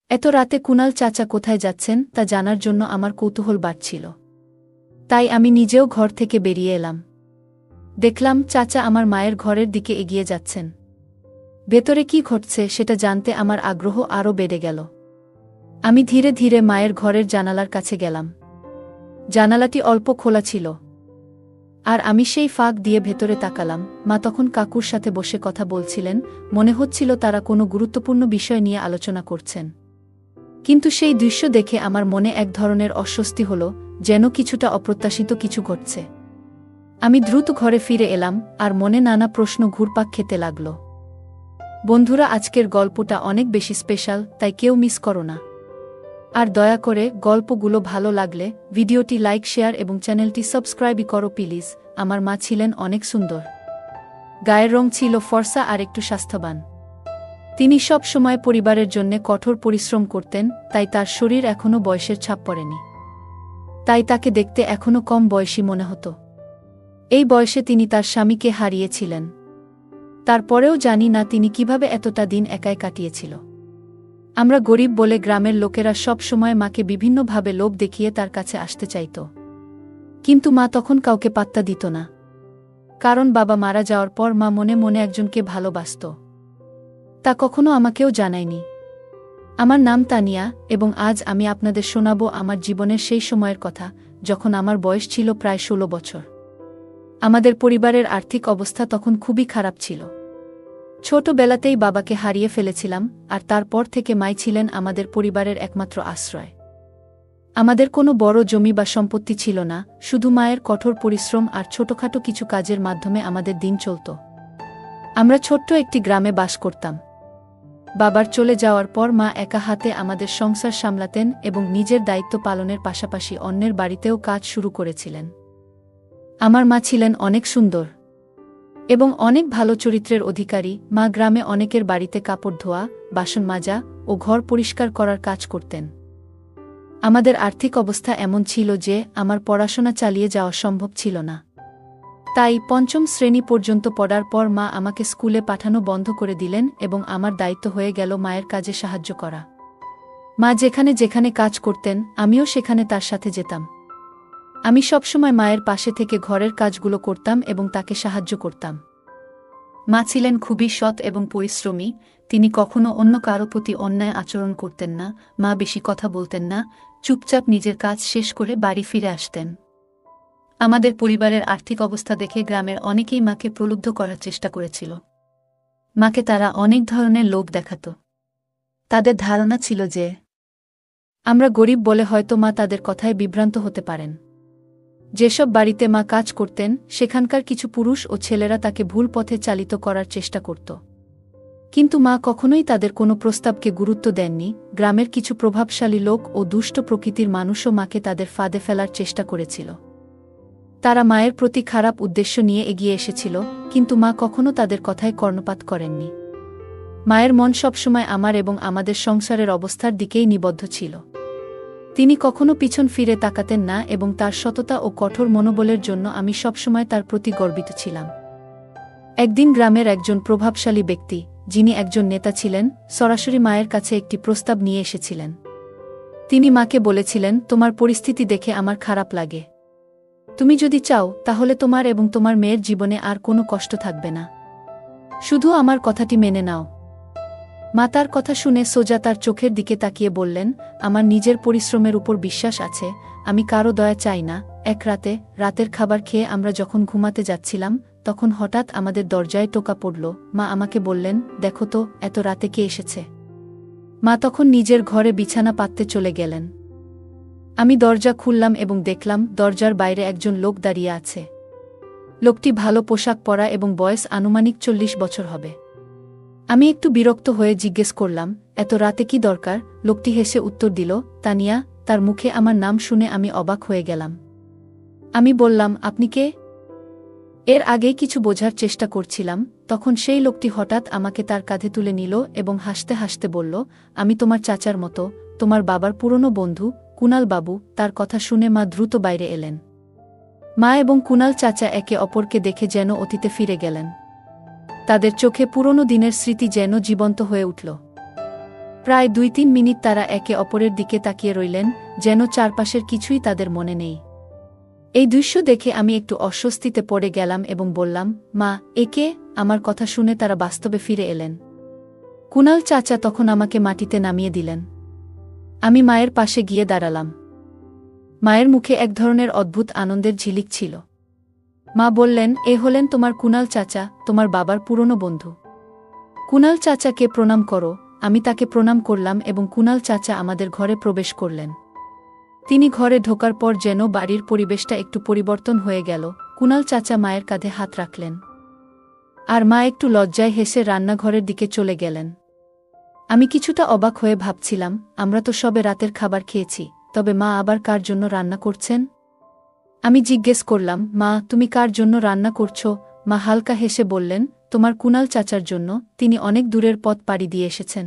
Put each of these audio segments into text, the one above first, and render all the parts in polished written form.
এত রাতে কুনাল চাচা কোথায় যাচ্ছেন তা জানার জন্য আমার কৌতূহল বাড়ছিল। তাই আমি নিজেও ঘর থেকে বেরিয়ে এলাম। দেখলাম চাচা আমার মায়ের ঘরের দিকে এগিয়ে যাচ্ছেন। ভেতরে কি ঘটছে সেটা জানতে আমার আগ্রহ আরও বেড়ে গেল। আমি ধীরে ধীরে মায়ের ঘরের জানালার কাছে গেলাম। জানালাটি অল্প খোলা ছিল, আর আমি সেই ফাঁক দিয়ে ভেতরে তাকালাম। মা তখন কাকুর সাথে বসে কথা বলছিলেন, মনে হচ্ছিল তারা কোনো গুরুত্বপূর্ণ বিষয় নিয়ে আলোচনা করছেন। কিন্তু সেই দৃশ্য দেখে আমার মনে এক ধরনের অস্বস্তি হল, যেন কিছুটা অপ্রত্যাশিত কিছু ঘটছে। আমি দ্রুত ঘরে ফিরে এলাম, আর মনে নানা প্রশ্ন ঘুরপাক খেতে লাগল। বন্ধুরা, আজকের গল্পটা অনেক বেশি স্পেশাল, তাই কেউ মিস করো না। আর দয়া করে গল্পগুলো ভালো লাগলে ভিডিওটি লাইক, শেয়ার এবং চ্যানেলটি সাবস্ক্রাইবই করো প্লিজ। আমার মা ছিলেন অনেক সুন্দর। গায়ের রং ছিল ফর্সা আর একটু স্বাস্থ্যবান। তিনি সব সময় পরিবারের জন্য কঠোর পরিশ্রম করতেন, তাই তার শরীর এখনও বয়সের ছাপ পড়েনি। তাই তাকে দেখতে এখনও কম বয়সী মনে হতো। এই বয়সে তিনি তার স্বামীকে হারিয়েছিলেন। তারপরেও জানি না তিনি কিভাবে এতটা দিন একাই কাটিয়েছিল। আমরা গরিব বলে গ্রামের লোকেরা সব সময় মাকে বিভিন্নভাবে লোভ দেখিয়ে তার কাছে আসতে চাইত। কিন্তু মা তখন কাউকে পাত্তা দিত না, কারণ বাবা মারা যাওয়ার পর মা মনে মনে একজনকে ভালোবাসত। তা কখনো আমাকেও জানায়নি। আমার নাম তানিয়া, এবং আজ আমি আপনাদের শোনাব আমার জীবনের সেই সময়ের কথা, যখন আমার বয়স ছিল প্রায় 16 বছর। আমাদের পরিবারের আর্থিক অবস্থা তখন খুবই খারাপ ছিল। ছোটবেলাতেই বাবাকে হারিয়ে ফেলেছিলাম, আর তারপর থেকে মাই ছিলেন আমাদের পরিবারের একমাত্র আশ্রয়। আমাদের কোনো বড় জমি বা সম্পত্তি ছিল না, শুধু মায়ের কঠোর পরিশ্রম আর ছোটখাটো কিছু কাজের মাধ্যমে আমাদের দিন চলত। আমরা ছোট্ট একটি গ্রামে বাস করতাম। বাবার চলে যাওয়ার পর মা একা হাতে আমাদের সংসার সামলাতেন এবং নিজের দায়িত্ব পালনের পাশাপাশি অন্যের বাড়িতেও কাজ শুরু করেছিলেন। আমার মা ছিলেন অনেক সুন্দর এবং অনেক ভালো চরিত্রের অধিকারী। মা গ্রামে অনেকের বাড়িতে কাপড় ধোয়া, বাসন মাজা ও ঘর পরিষ্কার করার কাজ করতেন। আমাদের আর্থিক অবস্থা এমন ছিল যে আমার পড়াশোনা চালিয়ে যাওয়া সম্ভব ছিল না। তাই 5ম শ্রেণী পর্যন্ত পড়ার পর মা আমাকে স্কুলে পাঠানো বন্ধ করে দিলেন এবং আমার দায়িত্ব হয়ে গেল মায়ের কাজে সাহায্য করা। মা যেখানে যেখানে কাজ করতেন আমিও সেখানে তার সাথে যেতাম। আমি সবসময় মায়ের পাশে থেকে ঘরের কাজগুলো করতাম এবং তাকে সাহায্য করতাম। মা ছিলেন খুবই সৎ এবং পরিশ্রমী। তিনি কখনো অন্য কারো প্রতি অন্যায় আচরণ করতেন না। মা বেশি কথা বলতেন না, চুপচাপ নিজের কাজ শেষ করে বাড়ি ফিরে আসতেন। আমাদের পরিবারের আর্থিক অবস্থা দেখে গ্রামের অনেকেই মাকে প্রলুব্ধ করার চেষ্টা করেছিল। মাকে তারা অনেক ধরনের লোভ দেখাত। তাদের ধারণা ছিল যে আমরা গরিব বলে হয়তো মা তাদের কথায় বিভ্রান্ত হতে পারেন। যেসব বাড়িতে মা কাজ করতেন সেখানকার কিছু পুরুষ ও ছেলেরা তাকে ভুল পথে চালিত করার চেষ্টা করত। কিন্তু মা কখনোই তাদের কোনো প্রস্তাবকে গুরুত্ব দেননি। গ্রামের কিছু প্রভাবশালী লোক ও দুষ্ট প্রকৃতির মানুষও মাকে তাদের ফাঁদে ফেলার চেষ্টা করেছিল। তারা মায়ের প্রতি খারাপ উদ্দেশ্য নিয়ে এগিয়ে এসেছিল, কিন্তু মা কখনো তাদের কথায় কর্ণপাত করেননি। মায়ের মন সবসময় আমার এবং আমাদের সংসারের অবস্থার দিকেই নিবদ্ধ ছিল। তিনি কখনো পিছন ফিরে তাকাতেন না এবং তার সততা ও কঠোর মনোবলের জন্য আমি সবসময় তার প্রতি গর্বিত ছিলাম। একদিন গ্রামের একজন প্রভাবশালী ব্যক্তি, যিনি একজন নেতা ছিলেন, সরাসরি মায়ের কাছে একটি প্রস্তাব নিয়ে এসেছিলেন। তিনি মাকে বলেছিলেন, তোমার পরিস্থিতি দেখে আমার খারাপ লাগে। তুমি যদি চাও তাহলে তোমার এবং তোমার মেয়ের জীবনে আর কোনো কষ্ট থাকবে না। শুধু আমার কথাটি মেনে নাও। মা তার কথা শুনে সোজা তার চোখের দিকে তাকিয়ে বললেন, আমার নিজের পরিশ্রমের উপর বিশ্বাস আছে, আমি কারো দয়া চাই না। এক রাতে, রাতের খাবার খেয়ে আমরা যখন ঘুমাতে যাচ্ছিলাম, তখন হঠাৎ আমাদের দরজায় টোকা পড়ল। মা আমাকে বললেন, দেখো তো এত রাতে কে এসেছে। মা তখন নিজের ঘরে বিছানা পাততে চলে গেলেন। আমি দরজা খুললাম এবং দেখলাম দরজার বাইরে একজন লোক দাঁড়িয়ে আছে। লোকটি ভালো পোশাক পরা এবং বয়স আনুমানিক 40 বছর হবে। আমি একটু বিরক্ত হয়ে জিজ্ঞেস করলাম, এত রাতে কি দরকার? লোকটি হেসে উত্তর দিল, তানিয়া। তার মুখে আমার নাম শুনে আমি অবাক হয়ে গেলাম। আমি বললাম, আপনি কে? এর আগেই কিছু বোঝার চেষ্টা করছিলাম, তখন সেই লোকটি হঠাৎ আমাকে তার কাঁধে তুলে নিল এবং হাসতে হাসতে বলল, আমি তোমার চাচার মতো, তোমার বাবার পুরনো বন্ধু, কুনাল বাবু। তার কথা শুনে মা দ্রুত বাইরে এলেন। মা এবং কুনাল চাচা একে অপরকে দেখে যেন অতীতে ফিরে গেলেন। তাদের চোখে পুরনো দিনের স্মৃতি যেন জীবন্ত হয়ে উঠল। প্রায় 2-3 মিনিট তারা একে অপরের দিকে তাকিয়ে রইলেন, যেন চারপাশের কিছুই তাদের মনে নেই। এই দৃশ্য দেখে আমি একটু অস্বস্তিতে পড়ে গেলাম এবং বললাম, মা, একে? আমার কথা শুনে তারা বাস্তবে ফিরে এলেন। কুনাল চাচা তখন আমাকে মাটিতে নামিয়ে দিলেন। আমি মায়ের পাশে গিয়ে দাঁড়ালাম। মায়ের মুখে এক ধরনের অদ্ভুত আনন্দের ঝিলিক ছিল। মা বললেন, এ হলেন তোমার কুনাল চাচা, তোমার বাবার পুরনো বন্ধু। কুনাল চাচাকে প্রণাম করো। আমি তাকে প্রণাম করলাম এবং কুনাল চাচা আমাদের ঘরে প্রবেশ করলেন। তিনি ঘরে ঢোকার পর যেন বাড়ির পরিবেশটা একটু পরিবর্তন হয়ে গেল। কুনাল চাচা মায়ের কাঁধে হাত রাখলেন। আর মা একটু লজ্জায় হেসে রান্নাঘরের দিকে চলে গেলেন। আমি কিছুটা অবাক হয়ে ভাবছিলাম, আমরা তো সবে রাতের খাবার খেয়েছি, তবে মা আবার কার জন্য রান্না করছেন? আমি জিজ্ঞেস করলাম, মা, তুমি কার জন্য রান্না করছো? মা হালকা হেসে বললেন, তোমার কুনাল চাচার জন্য, তিনি অনেক দূরের পথ পাড়ি দিয়ে এসেছেন।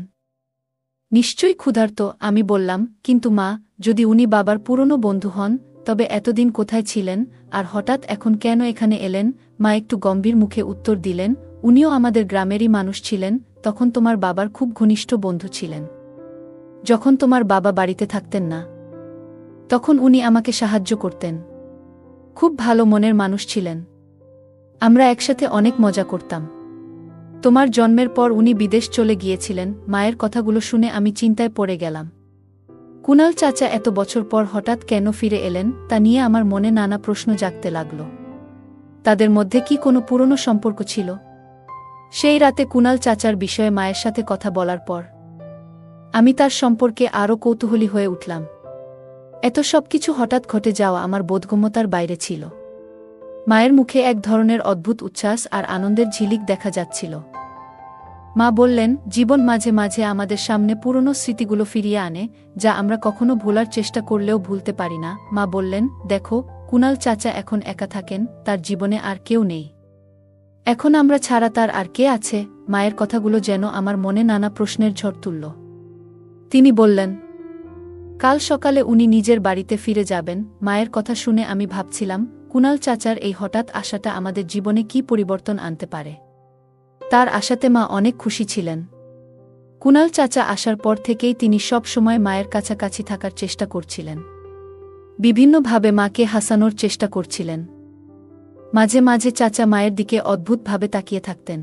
নিশ্চয়ই ক্ষুধার্ত। আমি বললাম, কিন্তু মা, যদি উনি বাবার পুরনো বন্ধু হন, তবে এতদিন কোথায় ছিলেন, আর হঠাৎ এখন কেন এখানে এলেন? মা একটু গম্ভীর মুখে উত্তর দিলেন, উনিও আমাদের গ্রামেরই মানুষ ছিলেন, তখন তোমার বাবার খুব ঘনিষ্ঠ বন্ধু ছিলেন। যখন তোমার বাবা বাড়িতে থাকতেন না, তখন উনি আমাকে সাহায্য করতেন। খুব ভালো মনের মানুষ ছিলেন। আমরা একসাথে অনেক মজা করতাম। তোমার জন্মের পর উনি বিদেশ চলে গিয়েছিলেন। মায়ের কথাগুলো শুনে আমি চিন্তায় পড়ে গেলাম। কুনাল চাচা এত বছর পর হঠাৎ কেন ফিরে এলেন, তা নিয়ে আমার মনে নানা প্রশ্ন জাগতে লাগল। তাদের মধ্যে কি কোনো পুরনো সম্পর্ক ছিল? সেই রাতে কুনাল চাচার বিষয়ে মায়ের সাথে কথা বলার পর আমি তার সম্পর্কে আরও কৌতূহলী হয়ে উঠলাম। এত সবকিছু হঠাৎ ঘটে যাওয়া আমার বোধগম্যতার বাইরে ছিল। মায়ের মুখে এক ধরনের অদ্ভুত উচ্ছ্বাস আর আনন্দের ঝিলিক দেখা যাচ্ছিল। মা বললেন, জীবন মাঝে মাঝে আমাদের সামনে পুরনো স্মৃতিগুলো ফিরিয়ে আনে, যা আমরা কখনো ভোলার চেষ্টা করলেও ভুলতে পারি না। মা বললেন, দেখো, কুনাল চাচা এখন একা থাকেন, তার জীবনে আর কেউ নেই। এখন আমরা ছাড়া তার আর কে আছে? মায়ের কথাগুলো যেন আমার মনে নানা প্রশ্নের ঝড় তুলল। তিনি বললেন, কাল সকালে উনি নিজের বাড়িতে ফিরে যাবেন। মায়ের কথা শুনে আমি ভাবছিলাম, কুনাল চাচার এই হঠাৎ আশাটা আমাদের জীবনে কি পরিবর্তন আনতে পারে। তার আশাতে মা অনেক খুশি ছিলেন। কুনাল চাচা আসার পর থেকেই তিনি সব সময় মায়ের কাছাকাছি থাকার চেষ্টা করছিলেন। বিভিন্নভাবে মাকে হাসানোর চেষ্টা করছিলেন। মাঝে মাঝে চাচা মায়ের দিকে অদ্ভুতভাবে তাকিয়ে থাকতেন।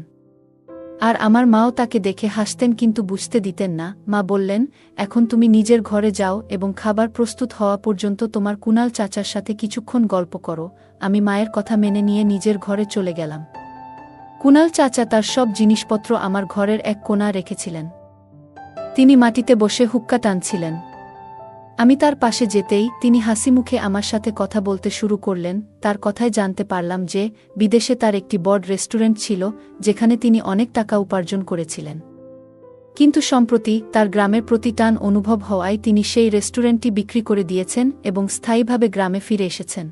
আর আমার মাও তাকে দেখে হাসতেন, কিন্তু বুঝতে দিতেন না। মা বললেন, এখন তুমি নিজের ঘরে যাও এবং খাবার প্রস্তুত হওয়া পর্যন্ত তোমার কুনাল চাচার সাথে কিছুক্ষণ গল্প করো। আমি মায়ের কথা মেনে নিয়ে নিজের ঘরে চলে গেলাম। কুনাল চাচা তার সব জিনিসপত্র আমার ঘরের এক কোণা রেখেছিলেন। তিনি মাটিতে বসে হুক্কা টানছিলেন। আমি তার পাশে যেতেই তিনি হাসিমুখে আমার সাথে কথা বলতে শুরু করলেন। তার কথায় জানতে পারলাম যে বিদেশে তার একটি বড় রেস্টুরেন্ট ছিল, যেখানে তিনি অনেক টাকা উপার্জন করেছিলেন। কিন্তু সম্প্রতি তার গ্রামের প্রতি টান অনুভব হওয়ায় তিনি সেই রেস্টুরেন্টটি বিক্রি করে দিয়েছেন এবং স্থায়ীভাবে গ্রামে ফিরে এসেছেন।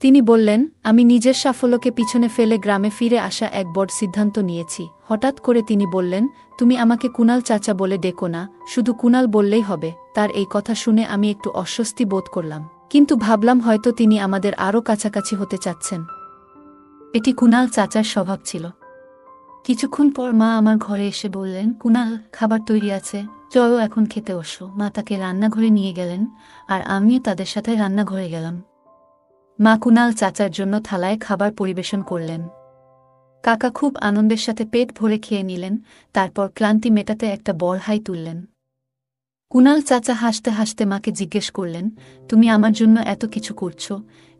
তিনি বললেন, আমি নিজের সাফল্যকে পিছনে ফেলে গ্রামে ফিরে আসা এক বড় সিদ্ধান্ত নিয়েছি। হঠাৎ করে তিনি বললেন, তুমি আমাকে কুনাল চাচা বলে ডেকো না, শুধু কুনাল বললেই হবে। তার এই কথা শুনে আমি একটু অস্বস্তি বোধ করলাম, কিন্তু ভাবলাম হয়তো তিনি আমাদের আরও কাছাকাছি হতে চাচ্ছেন। এটি কুনাল চাচার স্বভাব ছিল। কিছুক্ষণ পর মা আমার ঘরে এসে বললেন, কুনাল, খাবার তৈরি আছে, চলো এখন খেতে বসো। মা তাকে রান্নাঘরে নিয়ে গেলেন, আর আমিও তাদের সাথে রান্নাঘরে গেলাম। মা কুনাল চাচার জন্য থালায় খাবার পরিবেশন করলেন। কাকা খুব আনন্দের সাথে পেট ভরে খেয়ে নিলেন। তারপর ক্লান্তি মেটাতে একটা বড় হাই তুললেন। কুনাল চাচা হাসতে হাসতে মাকে জিজ্ঞেস করলেন, তুমি আমার জন্য এত কিছু করছো,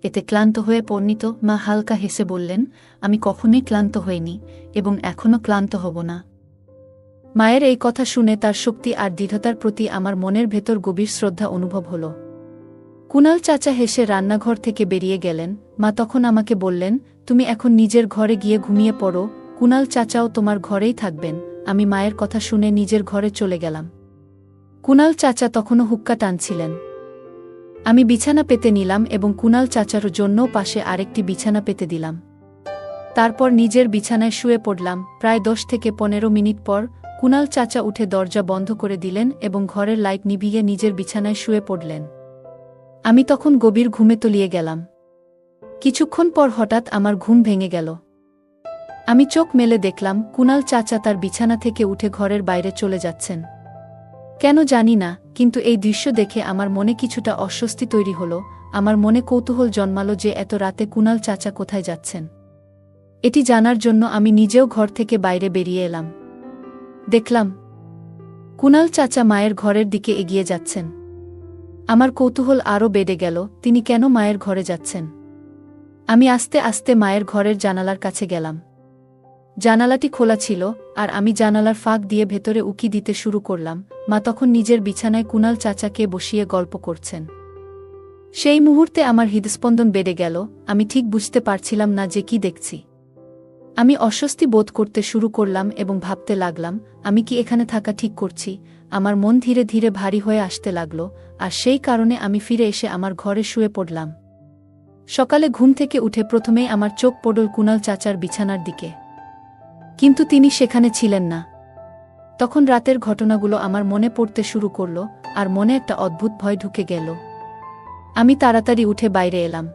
এতে ক্লান্ত হয়ে পরিণত? মা হালকা হেসে বললেন, আমি কখনোই ক্লান্ত হইনি এবং এখনও ক্লান্ত হব না। মায়ের এই কথা শুনে তার শক্তি আর দৃঢ়তার প্রতি আমার মনের ভেতর গভীর শ্রদ্ধা অনুভব হল। কুনাল চাচা হেসে রান্নাঘর থেকে বেরিয়ে গেলেন। মা তখন আমাকে বললেন, তুমি এখন নিজের ঘরে গিয়ে ঘুমিয়ে পড়ো, কুনাল চাচাও তোমার ঘরেই থাকবেন। আমি মায়ের কথা শুনে নিজের ঘরে চলে গেলাম। কুনাল চাচা তখনও হুক্কা টানছিলেন। আমি বিছানা পেতে নিলাম এবং কুনাল চাচার জন্যও পাশে আরেকটি বিছানা পেতে দিলাম। তারপর নিজের বিছানায় শুয়ে পড়লাম। প্রায় 10 থেকে 15 মিনিট পর কুনাল চাচা উঠে দরজা বন্ধ করে দিলেন এবং ঘরের লাইট নিভিয়ে নিজের বিছানায় শুয়ে পড়লেন। আমি তখন গভীর ঘুমে তলিয়ে গেলাম। কিছুক্ষণ পর হঠাৎ আমার ঘুম ভেঙে গেল। আমি চোখ মেলে দেখলাম কুনাল চাচা তার বিছানা থেকে উঠে ঘরের বাইরে চলে যাচ্ছেন। কেন জানি না, কিন্তু এই দৃশ্য দেখে আমার মনে কিছুটা অস্বস্তি তৈরি হলো। আমার মনে কৌতূহল জন্মালো যে এত রাতে কুণাল চাচা কোথায় যাচ্ছেন। এটি জানার জন্য আমি নিজেও ঘর থেকে বাইরে বেরিয়ে এলাম। দেখলাম কুণাল চাচা মায়ের ঘরের দিকে এগিয়ে যাচ্ছেন। আমার কৌতূহল আরও বেড়ে গেল, তিনি কেন মায়ের ঘরে যাচ্ছেন। আমি আস্তে আস্তে মায়ের ঘরের জানালার কাছে গেলাম। জানালাটি খোলা ছিল, আর আমি জানালার ফাঁক দিয়ে ভেতরে উকি দিতে শুরু করলাম। মা তখন নিজের বিছানায় কুণাল চাচাকে বসিয়ে গল্প করছেন। সেই মুহূর্তে আমার হৃদস্পন্দন বেড়ে গেল। আমি ঠিক বুঝতে পারছিলাম না যে কি দেখছি। আমি অস্বস্তি বোধ করতে শুরু করলাম এবং ভাবতে লাগলাম, আমি কি এখানে থাকা ঠিক করছি। আমার মন ধীরে ধীরে ভারী হয়ে আসতে লাগল, আর সেই কারণে আমি ফিরে এসে আমার ঘরে শুয়ে পড়লাম। সকালে ঘুম থেকে উঠে প্রথমেই আমার চোখ পড়ল কুণাল চাচার বিছানার দিকে, কিন্তু তিনি সেখানে ছিলেন না। তখন রাতের ঘটনাগুলো আমার মনে পড়তে শুরু করল, আর মনে একটা অদ্ভুত ভয় ঢুকে গেল। আমি তাড়াতাড়ি উঠে বাইরে এলাম।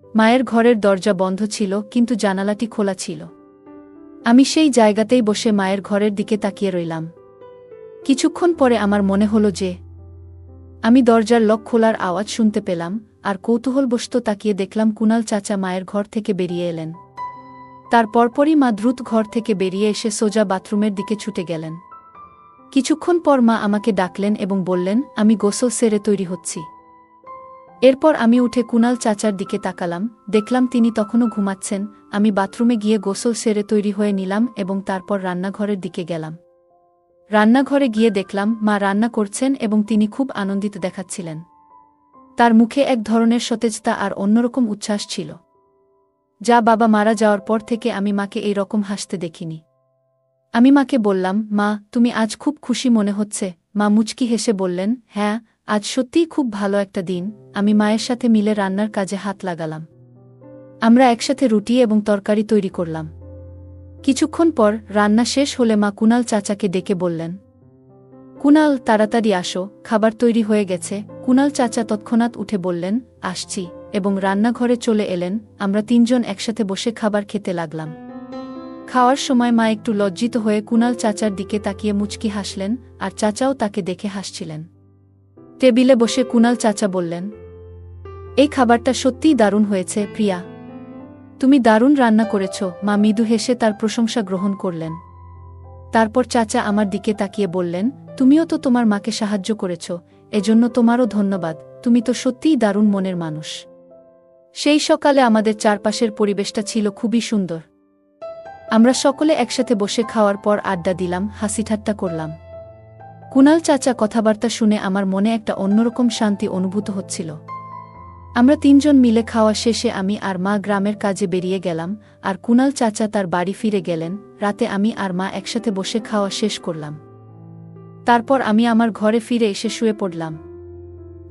মায়ের ঘরের দরজা বন্ধ ছিল, কিন্তু জানালাটি খোলা ছিল। আমি সেই জায়গাতেই বসে মায়ের ঘরের দিকে তাকিয়ে রইলাম। কিছুক্ষণ পরে আমার মনে হলো যে আমি দরজার লক খোলার আওয়াজ শুনতে পেলাম, আর কৌতূহলবশত তাকিয়ে দেখলাম কুণাল চাচা মায়ের ঘর থেকে বেরিয়ে এলেন। তার পরপরই মা দ্রুত ঘর থেকে বেরিয়ে এসে সোজা বাথরুমের দিকে ছুটে গেলেন। কিছুক্ষণ পর মা আমাকে ডাকলেন এবং বললেন, আমি গোসল সেরে তৈরি হচ্ছি। এরপর আমি উঠে কুণাল চাচার দিকে তাকালাম, দেখলাম তিনি তখনও ঘুমাচ্ছেন। আমি বাথরুমে গিয়ে গোসল সেরে তৈরি হয়ে নিলাম এবং তারপর রান্নাঘরের দিকে গেলাম। রান্নাঘরে গিয়ে দেখলাম মা রান্না করছেন এবং তিনি খুব আনন্দিত দেখাচ্ছিলেন। তার মুখে এক ধরনের সতেজতা আর অন্যরকম উচ্ছ্বাস ছিল, যা বাবা মারা যাওয়ার পর থেকে আমি মাকে এই রকম হাসতে দেখিনি। আমি মাকে বললাম, মা, তুমি আজ খুব খুশি মনে হচ্ছে। মা মুচকি হেসে বললেন, হ্যাঁ, আজ সত্যিই খুব ভালো একটা দিন। আমি মায়ের সাথে মিলে রান্নার কাজে হাত লাগালাম। আমরা একসাথে রুটি এবং তরকারি তৈরি করলাম। কিছুক্ষণ পর রান্না শেষ হলে মা কুণাল চাচাকে ডেকে বললেন, কুণাল, তাড়াতাড়ি আসো, খাবার তৈরি হয়ে গেছে। কুণাল চাচা তৎক্ষণাৎ উঠে বললেন, আসছি, এবং রান্নাঘরে চলে এলেন। আমরা তিনজন একসাথে বসে খাবার খেতে লাগলাম। খাওয়ার সময় মা একটু লজ্জিত হয়ে কুণাল চাচার দিকে তাকিয়ে মুচকি হাসলেন, আর চাচাও তাকে দেখে হাসছিলেন। টেবিলে বসে কুণাল চাচা বললেন, এই খাবারটা সত্যিই দারুণ হয়েছে প্রিয়া, তুমি দারুণ রান্না করেছ। মা মৃদু হেসে তার প্রশংসা গ্রহণ করলেন। তারপর চাচা আমার দিকে তাকিয়ে বললেন, তুমিও তো তোমার মাকে সাহায্য করেছ, এজন্য তোমারও ধন্যবাদ। তুমি তো সত্যিই দারুণ মনের মানুষ। সেই সকালে আমাদের চারপাশের পরিবেশটা ছিল খুবই সুন্দর। আমরা সকলে একসাথে বসে খাওয়ার পর আড্ডা দিলাম, হাসিঠাট্টা করলাম। কুণাল চাচা কথাবার্তা শুনে আমার মনে একটা অন্যরকম শান্তি অনুভূত হচ্ছিল। আমরা তিনজন মিলে খাওয়া শেষে আমি আর মা গ্রামের কাজে বেরিয়ে গেলাম, আর কুণাল চাচা তার বাড়ি ফিরে গেলেন। রাতে আমি আর মা একসাথে বসে খাওয়া শেষ করলাম। তারপর আমি আমার ঘরে ফিরে এসে শুয়ে পড়লাম।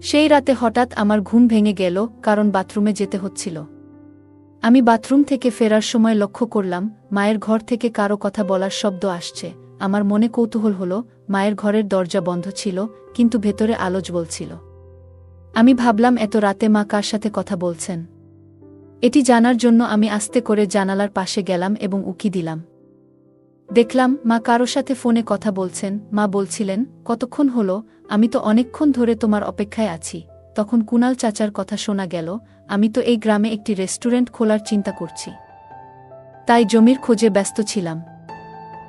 সেই রাতে হঠাৎ আমার ঘুম ভেঙে গেল, কারণ বাথরুমে যেতে হচ্ছিল। আমি বাথরুম থেকে ফেরার সময় লক্ষ্য করলাম মায়ের ঘর থেকে কারো কথা বলার শব্দ আসছে। আমার মনে কৌতূহল হলো, মায়ের ঘরের দরজা বন্ধ ছিল, কিন্তু ভেতরে আলো জ্বলছিল। আমি ভাবলাম এত রাতে মা কার সাথে কথা বলছেন। এটি জানার জন্য আমি আস্তে করে জানালার পাশে গেলাম এবং উকি দিলাম। দেখলাম মা কারো সাথে ফোনে কথা বলছেন। মা বলছিলেন, কতক্ষণ হলো, আমি তো অনেকক্ষণ ধরে তোমার অপেক্ষায় আছি। তখন কুণাল চাচার কথা শোনা গেল, আমি তো এই গ্রামে একটি রেস্টুরেন্ট খোলার চিন্তা করছি, তাই জমির খোঁজে ব্যস্ত ছিলাম।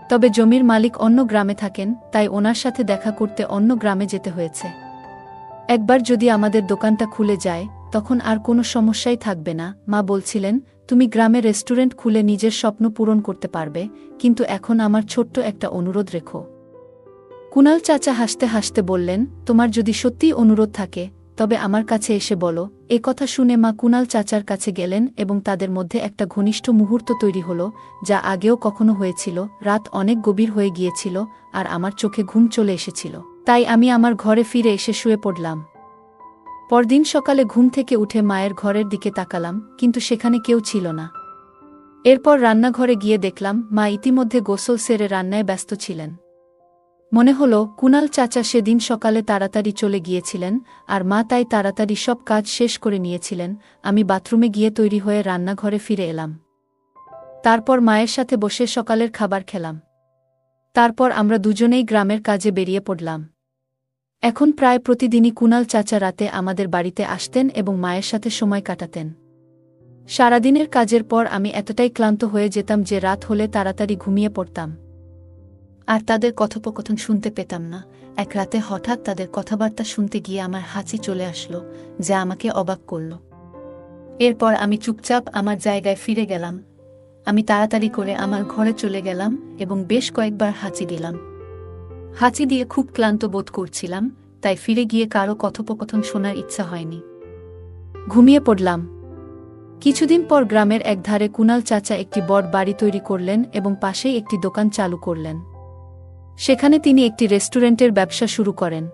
তবে জমির মালিক অন্য গ্রামে থাকেন, তাই ওনার সাথে দেখা করতে অন্য গ্রামে যেতে হয়েছে। একবার যদি আমাদের দোকানটা খুলে যায়, তখন আর কোনো সমস্যাই থাকবে না। মা বলছিলেন, তুমি গ্রামে রেস্টুরেন্ট খুলে নিজের স্বপ্ন পূরণ করতে পারবে, কিন্তু এখন আমার ছোট্ট একটা অনুরোধ রেখো। কুণাল চাচা হাসতে হাসতে বললেন, তোমার যদি সত্যিই অনুরোধ থাকে, তবে আমার কাছে এসে বলো। এ কথা শুনে মা কুণাল চাচার কাছে গেলেন এবং তাদের মধ্যে একটা ঘনিষ্ঠ মুহূর্ত তৈরি হলো, যা আগেও কখনো হয়েছিল। রাত অনেক গভীর হয়ে গিয়েছিল, আর আমার চোখে ঘুম চলে এসেছিল, তাই আমি আমার ঘরে ফিরে এসে শুয়ে পড়লাম। পরদিন সকালে ঘুম থেকে উঠে মায়ের ঘরের দিকে তাকালাম, কিন্তু সেখানে কেউ ছিল না। এরপর রান্নাঘরে গিয়ে দেখলাম মা ইতিমধ্যে গোসল সেরে রান্নায় ব্যস্ত ছিলেন। মনে হলো কুণাল চাচা সেদিন সকালে তাড়াতাড়ি চলে গিয়েছিলেন, আর মা তাই তাড়াতাড়ি সব কাজ শেষ করে নিয়েছিলেন। আমি বাথরুমে গিয়ে তৈরি হয়ে রান্নাঘরে ফিরে এলাম। তারপর মায়ের সাথে বসে সকালের খাবার খেলাম। তারপর আমরা দুজনেই গ্রামের কাজে বেরিয়ে পড়লাম। এখন প্রায় প্রতিদিনই কুণাল চাচা রাতে আমাদের বাড়িতে আসতেন এবং মায়ের সাথে সময় কাটাতেন। সারাদিনের কাজের পর আমি এতটাই ক্লান্ত হয়ে যেতাম যে রাত হলে তাড়াতাড়ি ঘুমিয়ে পড়তাম। আর তাদের কথোপকথন শুনতে পেতাম না। এক রাতে হঠাৎ তাদের কথাবার্তা শুনতে গিয়ে আমার হাঁচি চলে আসলো, যা আমাকে অবাক করল। এরপর আমি চুপচাপ আমার জায়গায় ফিরে গেলাম। আমি তাড়াতাড়ি করে আমার ঘরে চলে গেলাম এবং বেশ কয়েকবার হাঁচি দিলাম। হাঁচি দিয়ে খুব ক্লান্ত বোধ করছিলাম, তাই ফিরে গিয়ে কারো কথোপকথন শোনার ইচ্ছা হয়নি। ঘুমিয়ে পড়লাম। কিছুদিন পর গ্রামের একধারে কুণাল চাচা একটি বড় বাড়ি তৈরি করলেন এবং পাশেই একটি দোকান চালু করলেন। সেখানে তিনি একটি রেস্টুরেন্টের ব্যবসা শুরু করেন।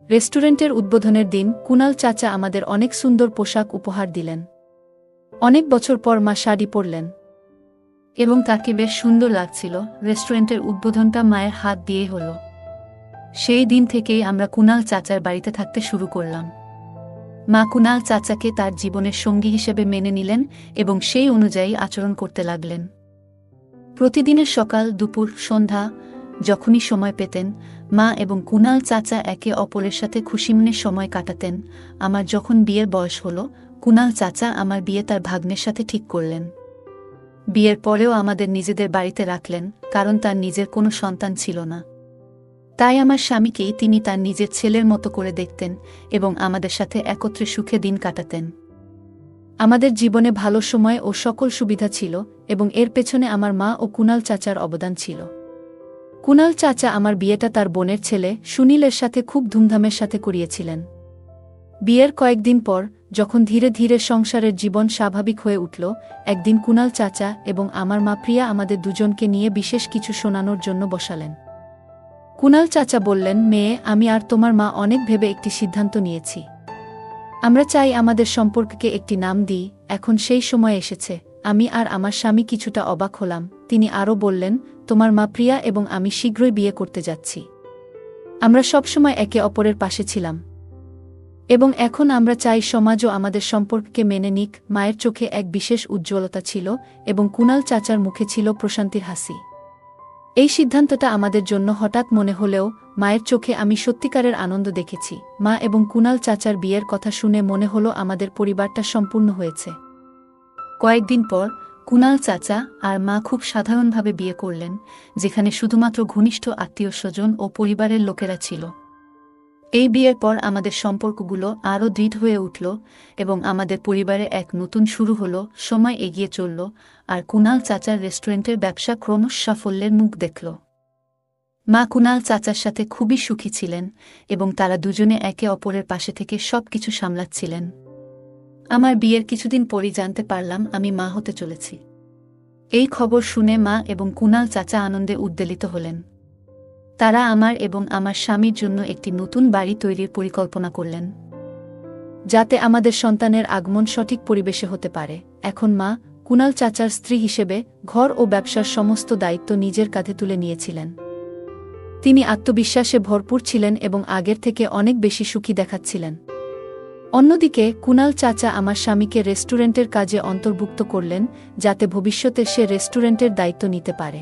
রেস্টুরেন্টের উদ্বোধনের দিন কুণাল চাচা আমাদের অনেক সুন্দর পোশাক উপহার দিলেন। অনেক বছর পর মা শাড়ি পরলেন এবং তাকে বেশ সুন্দর লাগছিল। রেস্টুরেন্টের উদ্বোধনটা মায়ের হাত দিয়ে হলো। সেই দিন থেকেই আমরা কুণাল চাচার বাড়িতে থাকতে শুরু করলাম। মা কুণাল চাচাকে তার জীবনের সঙ্গী হিসেবে মেনে নিলেন এবং সেই অনুযায়ী আচরণ করতে লাগলেন। প্রতিদিনের সকাল, দুপুর, সন্ধ্যা যখনই সময় পেতেন, মা এবং কুণাল চাচা একে অপরের সাথে খুশিমনে সময় কাটাতেন। আমার যখন বিয়ের বয়স হলো, কুণাল চাচা আমার বিয়ে তার ভাগ্নের সাথে ঠিক করলেন। বিয়ের পরেও আমাদের নিজেদের বাড়িতে রাখলেন, কারণ তার নিজের কোনো সন্তান ছিল না। তাই আমার স্বামীকেই তিনি তার নিজের ছেলের মতো করে দেখতেন এবং আমাদের সাথে একত্রে সুখে দিন কাটাতেন। আমাদের জীবনে ভালো সময় ও সকল সুবিধা ছিল এবং এর পেছনে আমার মা ও কুণাল চাচার অবদান ছিল। কুণাল চাচা আমার বিয়েটা তার বোনের ছেলে সুনীলের সাথে খুব ধুমধামের সাথে করিয়েছিলেন। বিয়ের কয়েকদিন পর, যখন ধীরে ধীরে সংসারের জীবন স্বাভাবিক হয়ে উঠল, একদিন কুণাল চাচা এবং আমার মা প্রিয়া আমাদের দুজনকে নিয়ে বিশেষ কিছু শোনানোর জন্য বসালেন। কুণাল চাচা বললেন, মেয়ে, আমি আর তোমার মা অনেক ভেবে একটি সিদ্ধান্ত নিয়েছি। আমরা চাই আমাদের সম্পর্ককে একটি নাম দিই। এখন সেই সময় এসেছে। আমি আর আমার স্বামী কিছুটা অবাক হলাম। তিনি আরও বললেন, তোমার মা প্রিয়া এবং আমি শীঘ্রই বিয়ে করতে যাচ্ছি। আমরা সবসময় একে অপরের পাশে ছিলাম এবং এখন আমরা চাই সমাজও আমাদের সম্পর্ককে মেনে নিক। মায়ের চোখে এক বিশেষ উজ্জ্বলতা ছিল এবং কুণাল চাচার মুখে ছিল প্রশান্তির হাসি। এই সিদ্ধান্তটা আমাদের জন্য হঠাৎ মনে হলেও মায়ের চোখে আমি সত্যিকারের আনন্দ দেখেছি। মা এবং কুণাল চাচার বিয়ের কথা শুনে মনে হলো আমাদের পরিবারটা সম্পূর্ণ হয়েছে। কয়েকদিন পর কুণাল চাচা আর মা খুব সাধারণভাবে বিয়ে করলেন, যেখানে শুধুমাত্র ঘনিষ্ঠ আত্মীয়স্বজন ও পরিবারের লোকেরা ছিল। এই বিয়ের পর আমাদের সম্পর্কগুলো আরও দৃঢ় হয়ে উঠল এবং আমাদের পরিবারে এক নতুন শুরু হলো। সময় এগিয়ে চলল আর কুণাল চাচার রেস্টুরেন্টের ব্যবসা ক্রমশ সাফল্যের মুখ দেখল। মা কুণাল চাচার সাথে খুবই সুখী ছিলেন এবং তারা দুজনে একে অপরের পাশে থেকে সবকিছু সামলাচ্ছিলেন। আমার বিয়ের কিছুদিন পরই জানতে পারলাম আমি মা হতে চলেছি। এই খবর শুনে মা এবং কুণাল চাচা আনন্দে উদ্বেলিত হলেন। তারা আমার এবং আমার স্বামীর জন্য একটি নতুন বাড়ি তৈরির পরিকল্পনা করলেন, যাতে আমাদের সন্তানের আগমন সঠিক পরিবেশে হতে পারে। এখন মা কুণাল চাচার স্ত্রী হিসেবে ঘর ও ব্যবসার সমস্ত দায়িত্ব নিজের কাঁধে তুলে নিয়েছিলেন। তিনি আত্মবিশ্বাসে ভরপুর ছিলেন এবং আগের থেকে অনেক বেশি সুখী দেখাচ্ছিলেন। অন্যদিকে কুণাল চাচা আমার স্বামীকে রেস্টুরেন্টের কাজে অন্তর্ভুক্ত করলেন, যাতে ভবিষ্যতে সে রেস্টুরেন্টের দায়িত্ব নিতে পারে।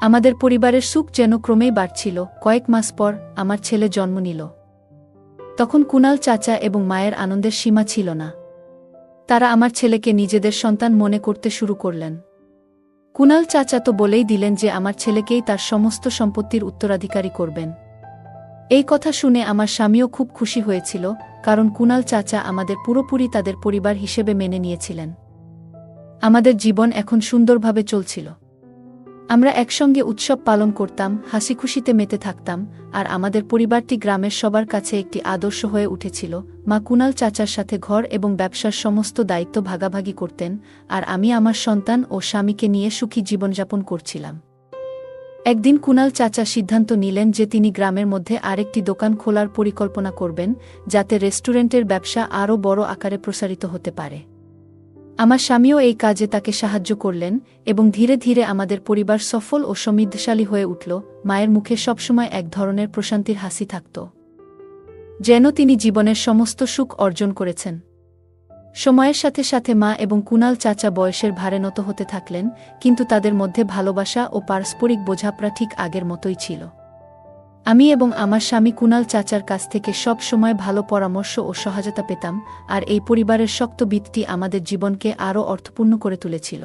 আমাদের পরিবারের সুখ যেন ক্রমেই বাড়ছিল। কয়েক মাস পর আমার ছেলে জন্ম নিল। তখন কুণাল চাচা এবং মায়ের আনন্দের সীমা ছিল না। তারা আমার ছেলেকে নিজেদের সন্তান মনে করতে শুরু করলেন। কুণাল চাচা তো বলেই দিলেন যে আমার ছেলেকেই তার সমস্ত সম্পত্তির উত্তরাধিকারী করবেন। এই কথা শুনে আমার স্বামীও খুব খুশি হয়েছিল, কারণ কুণাল চাচা আমাদের পুরোপুরি তাদের পরিবার হিসেবে মেনে নিয়েছিলেন। আমাদের জীবন এখন সুন্দরভাবে চলছিল। আমরা একসঙ্গে উৎসব পালন করতাম, হাসিখুশিতে মেতে থাকতাম, আর আমাদের পরিবারটি গ্রামের সবার কাছে একটি আদর্শ হয়ে উঠেছিল। মা কুণাল চাচার সাথে ঘর এবং ব্যবসার সমস্ত দায়িত্ব ভাগাভাগি করতেন, আর আমি আমার সন্তান ও স্বামীকে নিয়ে সুখী জীবনযাপন করছিলাম। একদিন কুণাল চাচা সিদ্ধান্ত নিলেন যে তিনি গ্রামের মধ্যে আরেকটি দোকান খোলার পরিকল্পনা করবেন, যাতে রেস্টুরেন্টের ব্যবসা আরও বড় আকারে প্রসারিত হতে পারে। আমার স্বামীও এই কাজে তাকে সাহায্য করলেন এবং ধীরে ধীরে আমাদের পরিবার সফল ও সমৃদ্ধশালী হয়ে উঠল। মায়ের মুখে সবসময় এক ধরনের প্রশান্তির হাসি থাকত, যেন তিনি জীবনের সমস্ত সুখ অর্জন করেছেন। সময়ের সাথে সাথে মা এবং কুণাল চাচা বয়সের ভারে নত হতে থাকলেন, কিন্তু তাদের মধ্যে ভালোবাসা ও পারস্পরিক বোঝাপড়া ঠিক আগের মতোই ছিল। আমি এবং আমার স্বামী কুনাল চাচার কাছ থেকে সব সময় ভালো পরামর্শ ও সহায়তা পেতাম, আর এই পরিবারের শক্ত ভিতটি আমাদের জীবনকে আরও অর্থপূর্ণ করে তুলেছিল।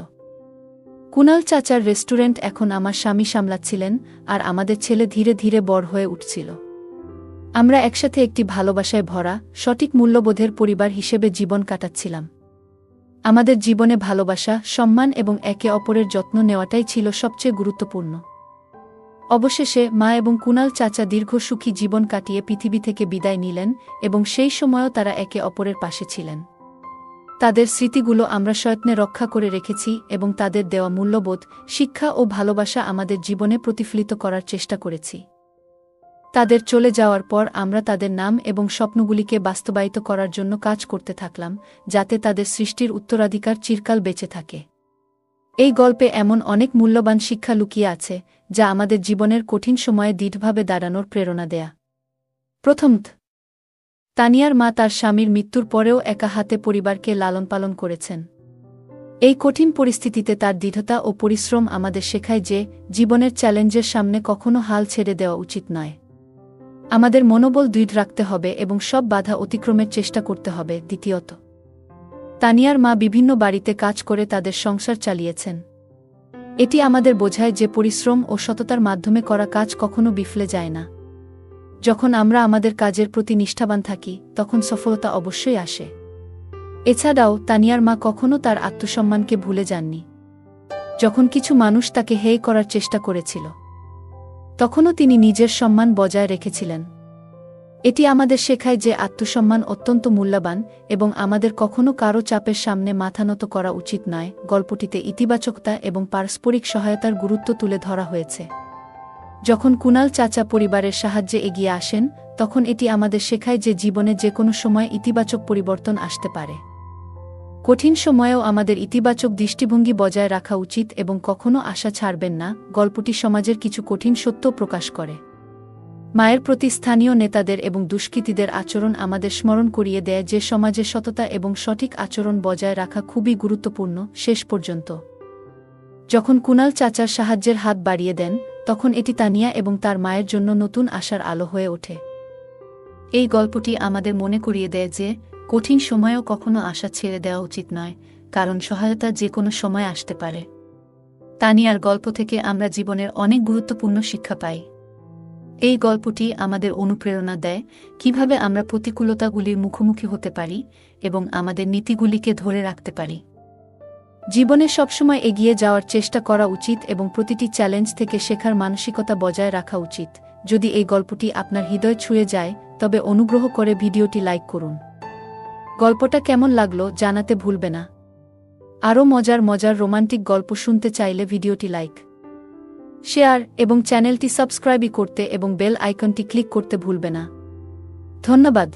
কুনাল চাচার রেস্টুরেন্ট এখন আমার স্বামী সামলাচ্ছিলেন, আর আমাদের ছেলে ধীরে ধীরে বড় হয়ে উঠছিল। আমরা একসাথে একটি ভালোবাসায় ভরা, সঠিক মূল্যবোধের পরিবার হিসেবে জীবন কাটাচ্ছিলাম। আমাদের জীবনে ভালোবাসা, সম্মান এবং একে অপরের যত্ন নেওয়াটাই ছিল সবচেয়ে গুরুত্বপূর্ণ। অবশেষে মা এবং কুনাল চাচা দীর্ঘ সুখী জীবন কাটিয়ে পৃথিবী থেকে বিদায় নিলেন, এবং সেই সময়ও তারা একে অপরের পাশে ছিলেন। তাদের স্মৃতিগুলো আমরা সযত্নে রক্ষা করে রেখেছি, এবং তাদের দেওয়া মূল্যবোধ, শিক্ষা ও ভালোবাসা আমাদের জীবনে প্রতিফলিত করার চেষ্টা করেছি। তাদের চলে যাওয়ার পর আমরা তাদের নাম এবং স্বপ্নগুলিকে বাস্তবায়িত করার জন্য কাজ করতে থাকলাম, যাতে তাদের সৃষ্টির উত্তরাধিকার চিরকাল বেঁচে থাকে। এই গল্পে এমন অনেক মূল্যবান শিক্ষা লুকিয়ে আছে, যা আমাদের জীবনের কঠিন সময়ে দৃঢ়ভাবে দাঁড়ানোর প্রেরণা দেয়া। প্রথমত, তানিয়ার মা তার স্বামীর মৃত্যুর পরেও একা হাতে পরিবারকে লালন-পালন করেছেন। এই কঠিন পরিস্থিতিতে তার দৃঢ়তা ও পরিশ্রম আমাদের শেখায় যে, জীবনের চ্যালেঞ্জের সামনে কখনো হাল ছেড়ে দেওয়া উচিত নয়। আমাদের মনোবল দৃঢ় রাখতে হবে এবং সব বাধা অতিক্রমের চেষ্টা করতে হবে। দ্বিতীয়ত, তানিয়ার মা বিভিন্ন বাড়িতে কাজ করে তাদের সংসার চালিয়েছেন। এটি আমাদের বোঝায় যে পরিশ্রম ও সততার মাধ্যমে করা কাজ কখনো বিফলে যায় না। যখন আমরা আমাদের কাজের প্রতি নিষ্ঠাবান থাকি, তখন সফলতা অবশ্যই আসে। এছাড়াও তানিয়ার মা কখনো তার আত্মসম্মানকে ভুলে যাননি। যখন কিছু মানুষ তাকে হেয় করার চেষ্টা করেছিল, তখনও তিনি নিজের সম্মান বজায় রেখেছিলেন। এটি আমাদের শেখায় যে আত্মসম্মান অত্যন্ত মূল্যবান, এবং আমাদের কখনো কারও চাপের সামনে মাথা নত করা উচিত নয়। গল্পটিতে ইতিবাচকতা এবং পারস্পরিক সহায়তার গুরুত্ব তুলে ধরা হয়েছে। যখন কুনাল চাচা পরিবারের সাহায্যে এগিয়ে আসেন, তখন এটি আমাদের শেখায় যে জীবনে যে কোনো সময় ইতিবাচক পরিবর্তন আসতে পারে। কঠিন সময়েও আমাদের ইতিবাচক দৃষ্টিভঙ্গি বজায় রাখা উচিত এবং কখনো আশা ছাড়বেন না। গল্পটি সমাজের কিছু কঠিন সত্য প্রকাশ করে। মায়ের প্রতি স্থানীয় নেতাদের এবং দুষ্কৃতীদের আচরণ আমাদের স্মরণ করিয়ে দেয় যে সমাজে সততা এবং সঠিক আচরণ বজায় রাখা খুবই গুরুত্বপূর্ণ। শেষ পর্যন্ত, যখন কুনাল চাচার সাহায্যের হাত বাড়িয়ে দেন, তখন এটি তানিয়া এবং তার মায়ের জন্য নতুন আশার আলো হয়ে ওঠে। এই গল্পটি আমাদের মনে করিয়ে দেয় যে কঠিন সময়েও কখনো আশা ছেড়ে দেওয়া উচিত নয়, কারণ সহায়তা যে কোনো সময় আসতে পারে। তানিয়ার গল্প থেকে আমরা জীবনের অনেক গুরুত্বপূর্ণ শিক্ষা পাই। এই গল্পটি আমাদের অনুপ্রেরণা দেয় কিভাবে আমরা প্রতিকূলতাগুলির মুখোমুখি হতে পারি এবং আমাদের নীতিগুলিকে ধরে রাখতে পারি। জীবনে সবসময় এগিয়ে যাওয়ার চেষ্টা করা উচিত এবং প্রতিটি চ্যালেঞ্জ থেকে শেখার মানসিকতা বজায় রাখা উচিত। যদি এই গল্পটি আপনার হৃদয় ছুঁয়ে যায়, তবে অনুগ্রহ করে ভিডিওটি লাইক করুন। গল্পটা কেমন লাগলো জানাতে ভুলবে না। আরও মজার মজার রোমান্টিক গল্প শুনতে চাইলে ভিডিওটি লাইক, শেয়ার এবং চ্যানেলটি সাবস্ক্রাইব করতে এবং বেল আইকনটি ক্লিক করতে ভুলবে না। ধন্যবাদ।